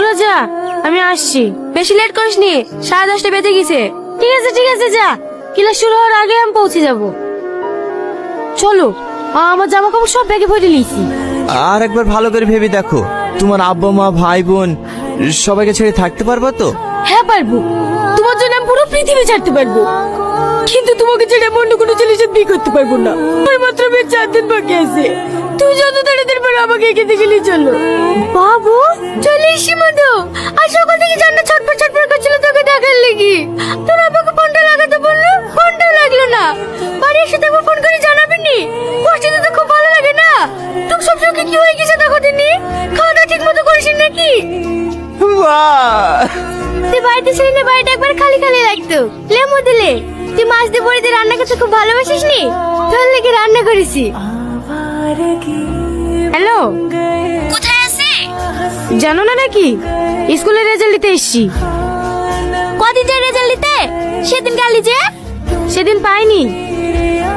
রাজা, আমি আসছি। বেশি লেট করিস নি, 10:30 বেজে গেছে। ঠিক আছে যা, ক্লাস শুরু হওয়ার আগে আমি পৌঁছে যাব। চলো, আমার জামা কাপড় সব ব্যাগে ভরে নিয়েছি। আর একবার ভালো করে ভেবে দেখো, তোমার আব্বা মা ভাই বোন সবাইকে ছেড়ে থাকতে পারবো তো? হ্যাঁ পারবো, তোমার জন্য আমি পুরো পৃথিবী ছাড়তে পারবো, কিন্তু তোমাকে ছেড়ে আমি অন্য কোনো ছেলের সাথে বিয়ে করতে পারবো না। আর মাত্র 4 দিন বাকি আছে। তুমি যত তাড়াতাড়ি পারো আমাকে এখান থেকে নিয়ে চলো। বাবু, চলে এসি মধু। আর সকাল থেকে জান্নাত ছটফট করছিল তোকে দেখার লেগে। তোর আব্বাকে ফোনটা লাগাতে বললো, ফোনটা লাগলো না। বাড়ি এসে তোকে ফোন করে জানাবেনি? কষ্টে তো খুব ভালো লাগে না। তোর সব সঙ্গে কি হয়ে গেছে দেখো দিনি? খাওয়া দাওয়া ঠিক মতো করিস নাকি? তুই বাড়িতে ছিলি না, বাড়িটা একবার খালি খালি লাগতো। লেমু দিলে তুই মাছ দিয়ে বড়ি দিয়ে রান্না করতে খুব ভালোবাসিস নি? তোর লেগে রান্না করেছি। হ্যালো, কোথায় আছে জানো না নাকি? স্কুলের রেজাল্ট দিতে এসছি। কদিন যে রেজাল্ট দিতে? সেদিন গালি যে সেদিন পাইনি।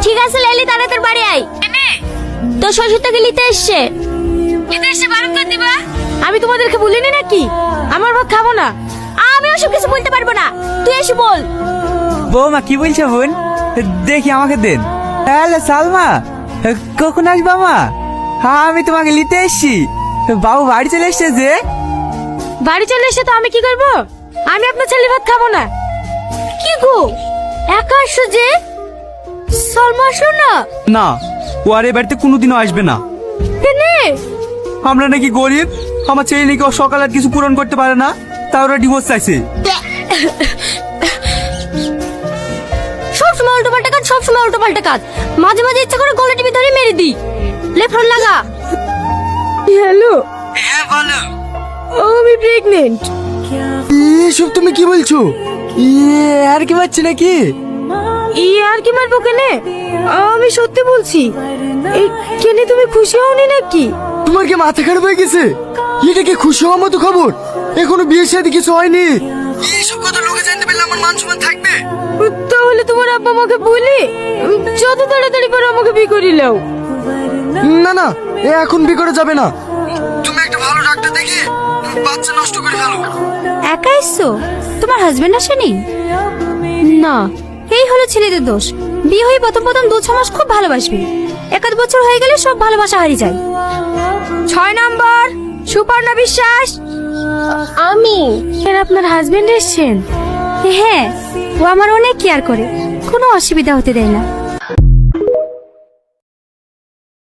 ঠিক আছে লেলি, তাড়াতাড়ি বাড়ি আয়। তোর শ্বশুর তোকে নিতে এসছে। বারণ করে দিবা। আমি তোমাদেরকে বলিনি নাকি আমার ভাত খাবো না? আমি ওসব কিছু বলতে পারবো না, তুই এসে বল। বৌমা কি বলছো বোন? দেখি আমাকে দেন। হ্যালো সালমা, কখন আসবা মা? আমি তোমাকে নিতে এসছি। বাবু বাড়ি চলে এসছে যে। বাড়ি চলে এসে তো আমি কি করব? আমি আপনার ছেলে ভাত খাবো না। কি গো, একা আসছো যে? সালমা আসো না। না, ও আর এ বাড়িতে কোনোদিনও আসবে না। কেনে? আমরা নাকি গরিব, আমার ছেলে নাকি ও সকালে আর কিছু পূরণ করতে পারে না, তাই ওরা ডিভোর্স চাইছে। সবসময় উল্টো পাল্টা কাজ। মাঝে মাঝে ইচ্ছা করে গলা টিপে ধরে মেরে দিই। লে ফোন লাগা। হ্যালো। হ্যাঁ বলো। আমি প্রেগনেন্ট। এসব তুমি কি বলছো? আর কি মারছে নাকি? আর কি মারবো কেনে? আমি সত্যি বলছি। কেনে তুমি খুশি হওনি নাকি? তোমার কি মাথা খারাপ হয়ে গেছে? এটা কি খুশি হওয়ার মতো খবর? এখনো বিয়ের সাথে কিছু হয়নি। এইসব কথা লোকে জানতে পারলে আমার মান সম্মান থাকবে? তাহলে তোমার আব্বা আমাকে বলি যত তাড়াতাড়ি পারো আমাকে বিয়ে করে নাও। না, এখন বিয়ে করা যাবে না। তুমি একটা ভালো ডাক্তার দেখে বাচ্চা নষ্ট করে ফেলো। একা এসছো? তোমার হাজবেন্ড আসেনি? না, এই হলো ছেলেদের দোষ। বিয়ে হয়ে প্রথম 2-6 মাস খুব ভালোবাসবে, 1 বছর হয়ে গেলে সব ভালোবাসা হারিয়ে যায়। 6 নম্বর সুপর্ণা বিশ্বাস। আমি। এর আপনার হাজবেন্ড এসেছেন? হ্যাঁ, ও আমার অনেক কেয়ার করে, কোনো অসুবিধা হতে দেয় না।